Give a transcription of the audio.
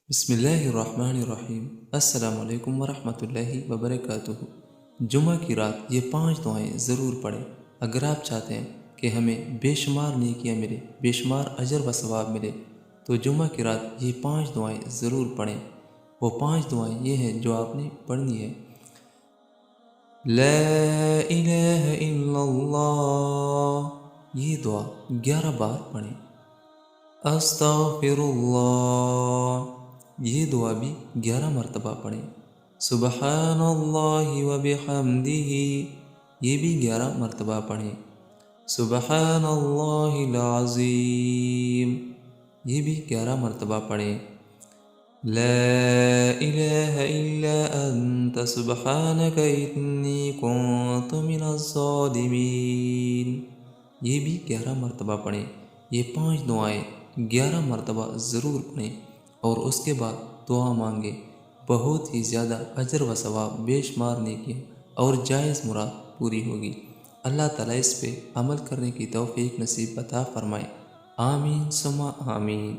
بسم اللہ الرحمن الرحیم۔ السلام علیکم ورحمۃ اللہ وبرکاتہ۔ جمعہ کی رات یہ 5 دعائیں ضرور پڑھیں۔ اگر آپ چاہتے ہیں کہ ہمیں بے شمار نیکیاں ملے، بے شمار اجر و ثواب ملے، تو جمعہ کی رات یہ 5 دعائیں ضرور پڑھیں۔ وہ 5 دعائیں یہ ہیں جو آپ نے پڑھنی ہے۔ لا الہ الا اللہ، یہ دعا 11 بار پڑھیں۔ استغفر اللہ، یہ دعا بھی 11 مرتبہ پڑھیں۔ سبحان اللہ و بحمدہ، یہ بھی 11 مرتبہ پڑھیں۔ سبحان اللہ العظیم، یہ بھی 11 مرتبہ پڑھیں۔ لا الہ الا انت سبحانک انی کنت من الظالمین، یہ بھی 11 مرتبہ پڑھیں۔ یہ 5 دعائیں 11 مرتبہ ضرور پڑھیں اور اس کے بعد دعا مانگیں۔ بہت ہی زیادہ اجر و ثواب، بے شمار نیکیاں اور جائز مراد پوری ہوگی۔ اللہ تعالیٰ اس پہ عمل کرنے کی توفیق نصیب عطا فرمائے۔ آمین ثم آمین۔